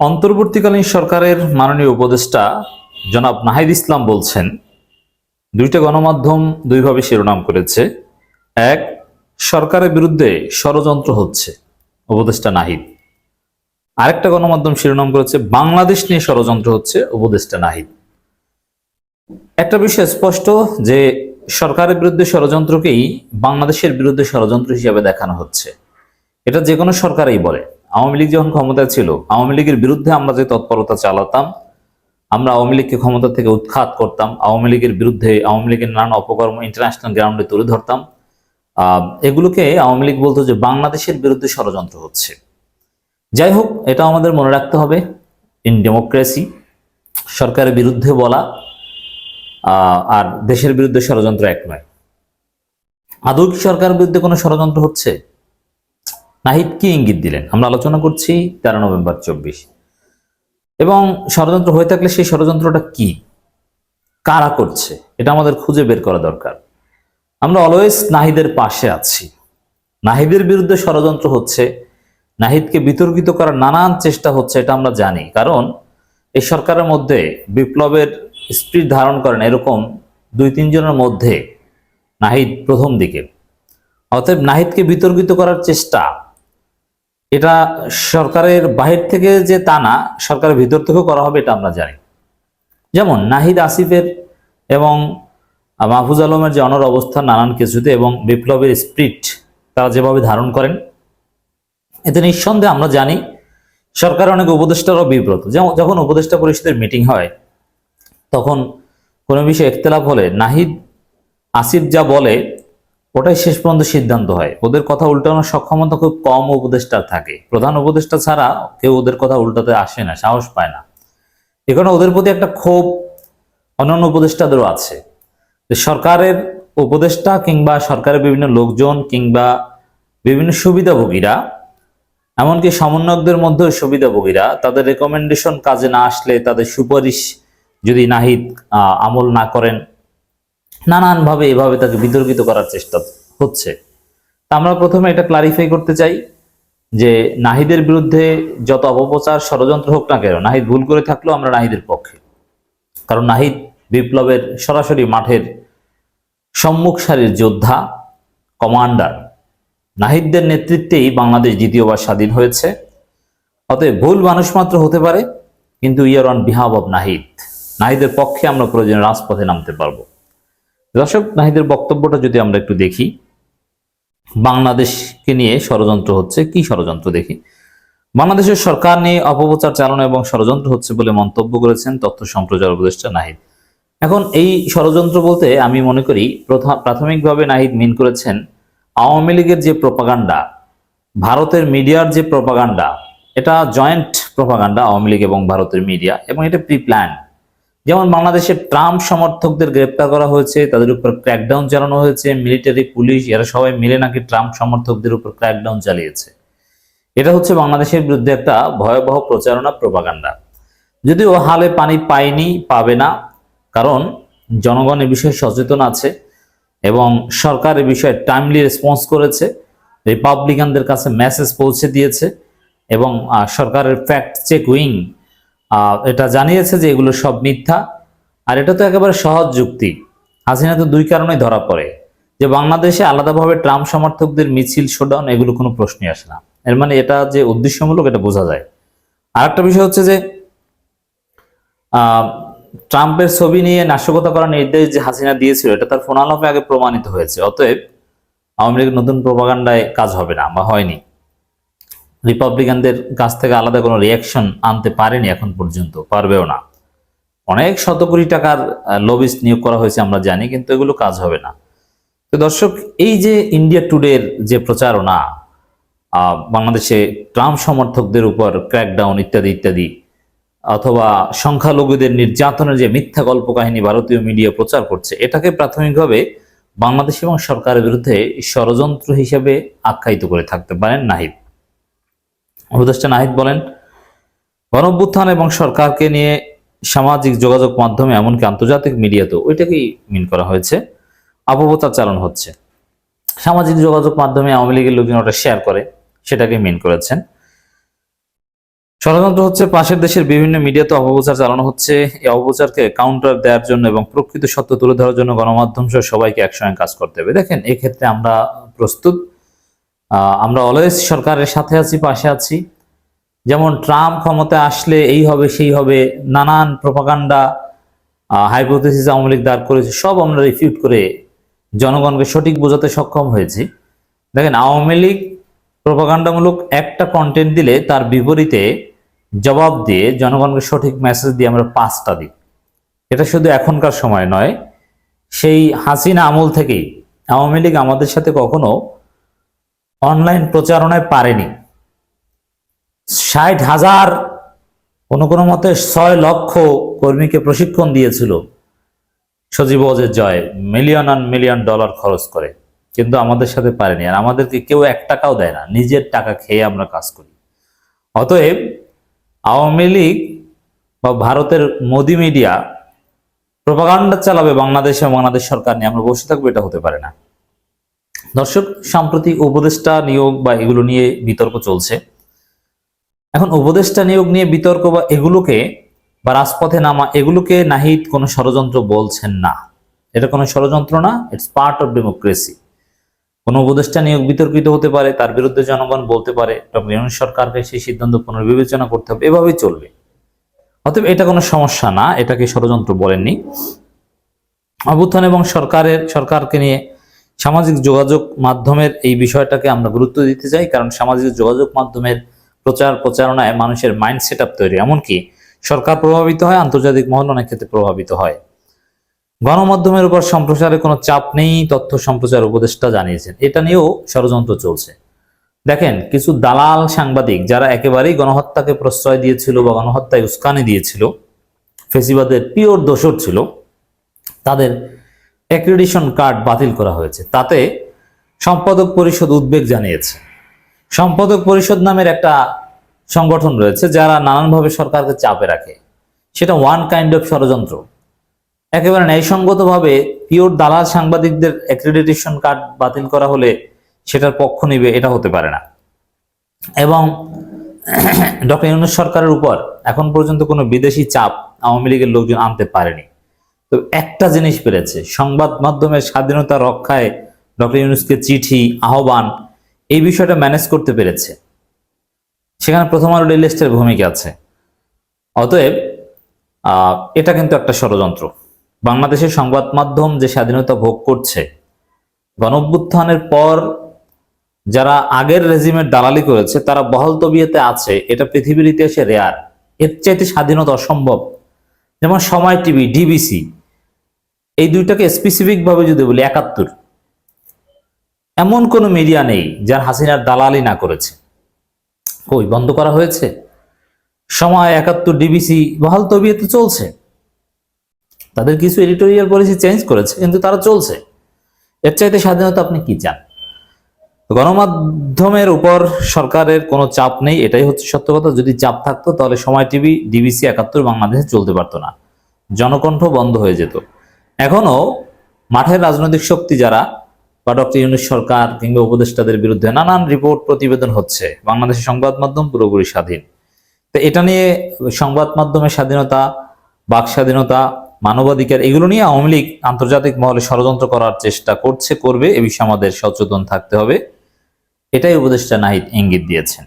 অন্তর্বর্তীকালীন সরকারের মাননীয় উপদেষ্টা জনাব নাহিদ ইসলাম বলছেন, দুইটা গণমাধ্যম দুইভাবে শিরোনাম করেছে। এক, সরকারের বিরুদ্ধে ষড়যন্ত্র হচ্ছে, উপদেষ্টা নাহিদ। আরেকটা গণমাধ্যম শিরোনাম করেছে, বাংলাদেশ নিয়ে ষড়যন্ত্র হচ্ছে, উপদেষ্টা নাহিদ। একটা বিষয় স্পষ্ট যে সরকারের বিরুদ্ধে ষড়যন্ত্রকেই বাংলাদেশের বিরুদ্ধে ষড়যন্ত্র হিসেবে দেখানো হচ্ছে। এটা যে কোনো সরকারই বলে। আওয়ামী লীগ যখন ক্ষমতায় ছিল, আওয়ামী লীগের বিরুদ্ধে আমরা যে তৎপরতা চালাতাম, আমরা আওয়ামী লীগকে ক্ষমতা থেকে উৎখাত করতাম, আওয়ামী লীগের বিরুদ্ধে আওয়ামী লীগের নানান অপকর্ম ইন্টারন্যাশনাল গ্রাউন্ডে তুলে ধরতাম, এগুলোকে আওয়ামী লীগ বলতো যে বাংলাদেশের বিরুদ্ধে ষড়যন্ত্র হচ্ছে। যাই হোক, এটা আমাদের মনে রাখতে হবে, ইন ডেমোক্রেসি সরকারের বিরুদ্ধে বলা আর দেশের বিরুদ্ধে ষড়যন্ত্র এক নয়। আদৌ কি সরকারের বিরুদ্ধে কোনো ষড়যন্ত্র হচ্ছে? নাহিদ কি ইঙ্গিত দিলেন? আমরা আলোচনা করছি 13 নভেম্বর 24। এবং ষড়যন্ত্র হয়ে থাকলে সেই ষড়যন্ত্রটা কি, কারা করছে, এটা আমাদের খুঁজে বের করা দরকার। আমরা অলওয়েজ নাহিদের পাশে আছি। নাহিদের বিরুদ্ধে ষড়যন্ত্র হচ্ছে, নাহিদকে বিতর্কিত করার নানান চেষ্টা হচ্ছে, এটা আমরা জানি। কারণ এই সরকারের মধ্যে বিপ্লবের স্পিরিট ধারণ করেন এরকম 2-3 জনের মধ্যে নাহিদ প্রথম দিকে। অতএব নাহিদকে বিতর্কিত করার চেষ্টা, এটা সরকারের বাহির থেকে যে তা না, সরকারের ভিতর থেকেও করা হবে, এটা আমরা জানি। যেমন নাহিদ আসিফের এবং মাহফুজ আলমের যে অনর অবস্থান নানান কিছুতে এবং বিপ্লবের স্পিরিট তারা যেভাবে ধারণ করেন, এতে নিঃসন্দেহে আমরা জানি সরকারের অনেক উপদেষ্টারও বিব্রত। যেমন যখন উপদেষ্টা পরিষদের মিটিং হয়, তখন কোনো বিষয়ে ইখতিলাফ হলে নাহিদ আসিফ যা বলে ওটাই শেষ পর্যন্ত সিদ্ধান্ত হয়। ওদের কথা উল্টানোর সক্ষমতা খুব কম উপদেষ্টার থাকে। প্রধান উপদেষ্টা ছাড়া কেউ ওদের কথা উল্টাতে আসে না, সাহস পায় না। এখানে ওদের প্রতি একটা ক্ষোভ অন্যান্য উপদেষ্টাদেরও আছে। সরকারের উপদেষ্টা কিংবা সরকারের বিভিন্ন লোকজন কিংবা বিভিন্ন সুবিধাভোগীরা, এমনকি সমন্বয়কদের মধ্যে সুবিধাভোগীরা, তাদের রেকমেন্ডেশন কাজে না আসলে, তাদের সুপারিশ যদি নাহিদ আমল না করেন, নানানভাবে এভাবে তাকে বিতর্কিত করার চেষ্টা হচ্ছে। আমরা প্রথমে এটা ক্লারিফাই করতে চাই যে নাহিদের বিরুদ্ধে যত অপপ্রচার ষড়যন্ত্র হোক না কেন, নাহিদ ভুল করে থাকলেও আমরা নাহিদের পক্ষে। কারণ নাহিদ বিপ্লবের সরাসরি মাঠের সম্মুখ সারির যোদ্ধা, কমান্ডার। নাহিদদের নেতৃত্বেই বাংলাদেশ দ্বিতীয়বার স্বাধীন হয়েছে। অতএব ভুল মানুষ মাত্র হতে পারে, কিন্তু ইয়ার অন বিহাফ অব নাহিদ, নাহিদের পক্ষে আমরা প্রয়োজনে রাজপথে নামতে পারবো। দর্শক, নাহিদের বক্তব্যটা যদি আমরা একটু দেখি, বাংলাদেশকে নিয়ে ষড়যন্ত্র হচ্ছে, কি ষড়যন্ত্র দেখি। বাংলাদেশের সরকার নিয়ে অপপ্রচার চালানো এবং ষড়যন্ত্র হচ্ছে বলে মন্তব্য করেছেন তথ্য সম্প্রচার উপদেষ্টা নাহিদ। এখন এই ষড়যন্ত্র বলতে আমি মনে করি প্রাথমিকভাবে নাহিদ মিন করেছেন আওয়ামী লীগের যে প্রপাগান্ডা, ভারতের মিডিয়ার যে প্রপাগান্ডা, এটা জয়েন্ট প্রপাগান্ডা আওয়ামী লীগ এবং ভারতের মিডিয়া, এবং এটা প্রি প্ল্যান। যেমন বাংলাদেশের ট্রাম্প সমর্থকদের গ্রেপ্তার করা হয়েছে, তাদের উপর ক্র্যাকডাউন চালানো হয়েছে, মিলিটারি, পুলিশ এরা সবাই মিলে নাকি ট্রাম্প সমর্থকদের উপর ক্র্যাকডাউন চালিয়েছে। এটা হচ্ছে বাংলাদেশের বিরুদ্ধে একটা ভয়াবহ প্রচারণা, প্রপাগান্ডা। যদিও হালে পানি পায়নি, পাবে না, কারণ জনগণ এ বিষয়ে সচেতন আছে এবং সরকার এ বিষয়ে টাইমলি রেসপন্স করেছে, রিপাবলিকানদের কাছে মেসেজ পৌঁছে দিয়েছে এবং সরকারের ফ্যাক্ট চেক উইং এটা জানিয়েছে যে এগুলো সব মিথ্যা। আর এটা তো একেবারে সহজ যুক্তি। হাসিনা তো 2 কারণেই ধরা পড়ে, যে বাংলাদেশে আলাদাভাবে ট্রাম্প সমর্থকদের মিছিল, শোডাউন এগুলো কোনো প্রশ্নই আসে না। এর মানে এটা যে উদ্দেশ্যমূলক, এটা বোঝা যায়। আরেকটা বিষয় হচ্ছে যে ট্রাম্পের ছবি নিয়ে নাশকতা করার নির্দেশ যে হাসিনা দিয়েছিল, এটা তার ফোনালাপে আগে প্রমাণিত হয়েছে। অতএব আওয়ামী লীগের নতুন প্রপাগান্ডায় কাজ হবে না বা হয়নি। রিপাবলিকানদের কাছ থেকে আলাদা কোনো রিয়াকশন আনতে পারেনি এখন পর্যন্ত, পারবেও না। অনেক শত কোটি টাকার লবিস্ট নিয়োগ করা হয়েছে আমরা জানি, কিন্তু এগুলো কাজ হবে না। তো দর্শক, এই যে ইন্ডিয়া টুডের যে প্রচারণা, বাংলাদেশে ট্রাম্প সমর্থকদের উপর ক্র্যাকডাউন ইত্যাদি ইত্যাদি, অথবা সংখ্যালঘুদের নির্যাতনের যে মিথ্যা কল্পকাহিনী ভারতীয় মিডিয়া প্রচার করছে, এটাকে প্রাথমিকভাবে বাংলাদেশ এবং সরকারের বিরুদ্ধে ষড়যন্ত্র হিসেবে আখ্যায়িত করে থাকতে পারেন নাহিদ। উপদেষ্টা নাহিদ বলেন, গণঅভ্যুত্থান এবং সরকারকে নিয়ে সামাজিক যোগাযোগ মাধ্যমে এমনকি আন্তর্জাতিক মিডিয়াতেও ওইটাকেই মিন করা হয়েছে, অপপ্রচার চালানো হচ্ছে। সামাজিক যোগাযোগ মাধ্যমে আওয়ামী লীগের লোকজন ওটা শেয়ার করে, সেটাকে মিন করেছেন। ষড়যন্ত্র হচ্ছে পাশের দেশের বিভিন্ন মিডিয়াতে অপপ্রচার চালানো হচ্ছে। এই অপপ্রচারকে কাউন্টার দেওয়ার জন্য এবং প্রকৃত সত্য তুলে ধরার জন্য গণমাধ্যম সহ সবাইকে একসঙ্গে কাজ করতে হবে। দেখেন, এক্ষেত্রে আমরা প্রস্তুত। আমরা অলওয়েজ সরকারের সাথে আছি, পাশে আছি। যেমন ট্রাম্প ক্ষমতায় আসলে এই হবে সেই হবে, নানান প্রপাগান্ডা হাইপোথেসিস আওয়ামী লীগ দাঁড় করেছে, সব আমরা রিফিউট করে জনগণকে সঠিক বোঝাতে সক্ষম হয়েছি। দেখেন, আওয়ামী লীগ প্রপাগান্ডামূলক একটা কন্টেন্ট দিলে তার বিপরীতে জবাব দিয়ে জনগণকে সঠিক মেসেজ দিয়ে আমরা 5টা দিই। এটা শুধু এখনকার সময় নয়, সেই হাসিনা আমল থেকেই আওয়ামী লীগ আমাদের সাথে কখনো অনলাইন প্রচারণায় পারেনি। 60,000 কোনো মতে 6 লক্ষ কর্মীকে প্রশিক্ষণ দিয়েছিল Sajeeb Wazed Joy, million on million dollar খরচ করে, কিন্তু আমাদের সাথে পারেনি। আর আমাদেরকে কেউ 1 টাকাও দেয় না, নিজের টাকা খেয়ে আমরা কাজ করি। অতএব আওয়ামী লীগ বা ভারতের মোদি মিডিয়া প্রপাগান্ডা চালাবে বাংলাদেশ এবং বাংলাদেশ সরকার নিয়ে, আমরা বসে থাকবো, এটা হতে পারে না। দর্শক, সাম্প্রতিক উপদেষ্টা নিয়োগ বা এগুলো নিয়ে বিতর্ক চলছে। এখন উপদেষ্টা নিয়োগ নিয়ে বিতর্ক বা এগুলোকে বা রাজপথে নামা, এগুলোকে নাহিদ কোনো ষড়যন্ত্র বলছেন না। এটা কোনো ষড়যন্ত্র না, ইটস পার্ট অফ ডেমোক্রেসি। কোনো উপদেষ্টা নিয়োগ বিতর্কিত হতে পারে, তার বিরুদ্ধে জনগণ বলতে পারে, ডক্টর ইউনূস সরকারকে সেই সিদ্ধান্ত পুনর্বিবেচনা করতে হবে, এভাবেই চলবে। অতএব এটা কোনো সমস্যা না, এটাকে ষড়যন্ত্র বলেননি। অভ্যুত্থান এবং সরকারকে নিয়ে সামাজিক যোগাযোগ মাধ্যমের এই বিষয়টাকে আমরা গুরুত্ব দিতে চাই, কারণ সামাজিক যোগাযোগ মাধ্যমের প্রচারণায় মানুষের মাইন্ড সেট আপ তৈরি, এমনকি সরকার প্রভাবিত হয়, আন্তর্জাতিক মহল অনেক ক্ষেত্রে প্রভাবিত হয়। গণমাধ্যমের উপর সম্প্রচারে কোনো চাপ নেই, তথ্য সম্প্রচার উপদেষ্টা জানিয়েছেন। এটা নিয়েও ষড়যন্ত্র চলছে। দেখেন, কিছু দালাল সাংবাদিক যারা একেবারেই গণহত্যাকে প্রশ্রয় দিয়েছিল বা গণহত্যায় উস্কানি দিয়েছিল, ফেসিবাদের পিওর দোষর ছিল, তাদের অ্যাক্রিডিটেশন কার্ড বাতিল করা হয়েছে। তাতে সম্পাদক পরিষদ উদ্বেগ জানিয়েছে। সম্পাদক পরিষদ নামের একটা সংগঠন রয়েছে যারা নানানভাবে সরকারকে চাপে রাখে। সেটা ওয়ান কাইন্ড অফ ষড়যন্ত্র। একেবারে ন্যায়সঙ্গতভাবে পিওর দালাল সাংবাদিকদের অ্যাক্রিডিটেশন কার্ড বাতিল করা হলে সেটার পক্ষ নিবে, এটা হতে পারে না। এবং ডক্টর ইউনূস সরকারের উপর এখন পর্যন্ত কোনো বিদেশি চাপ আওয়ামী লীগের লোকজন আনতে পারেনি। তো একটা জিনিস পেরেছে, সংবাদ মাধ্যমের স্বাধীনতা রক্ষায় ডক্টর ইউনূসকে চিঠি, আহ্বান, এই বিষয়টা ম্যানেজ করতে পেরেছে। সেখানে প্রথম আলো ডেইলি স্টারের ভূমিকা আছে। অতএব এটা কিন্তু একটা ষড়যন্ত্র। বাংলাদেশের সংবাদ মাধ্যম যে স্বাধীনতা ভোগ করছে, গণঅভ্যুত্থানের পর যারা আগের রেজিমের দালালি করেছে তারা বহাল তবিয়তে আছে, এটা পৃথিবীর ইতিহাসে রেয়ার। এর চাইতে স্বাধীনতা অসম্ভব। যেমন সময় টিভি, ডিবিসি, এই দুইটাকে স্পেসিফিক ভাবে যদি বলি, 71, এমন কোন মিডিয়া নেই যার হাসিনার দালালি না করেছে। কই বন্ধ করা হয়েছে? সময়, 71, ডিবিসি বহাল তবিয়তে চলছে। তাদের কিছু এডিটোরিয়াল পলিসি চেঞ্জ করেছে, কিন্তু তারা চলছে। এর চাইতে স্বাধীনতা আপনি কি চান? গণমাধ্যমের উপর সরকারের কোনো চাপ নেই, এটাই হচ্ছে সত্য কথা। যদি চাপ থাকতো তাহলে সময় টিভি, ডিবিসি, 71 বাংলাদেশে চলতে পারতো না, জনকণ্ঠ বন্ধ হয়ে যেত। এখনো মাঠের রাজনৈতিক শক্তি যারা বা ডক্টর ইউনূস সরকার কিংবা উপদেষ্টাদের বিরুদ্ধে নানান রিপোর্ট, প্রতিবেদন হচ্ছে। বাংলাদেশের সংবাদ মাধ্যম পুরোপুরি স্বাধীন। তো এটা নিয়ে সংবাদ মাধ্যমের স্বাধীনতা, বাক স্বাধীনতা, মানবাধিকার, এগুলো নিয়ে আওয়ামী লীগ আন্তর্জাতিক মহলে ষড়যন্ত্র করার চেষ্টা করছে, করবে। এ বিষয়ে আমাদের সচেতন থাকতে হবে। এটাই উপদেষ্টা নাহিদ ইঙ্গিত দিয়েছেন।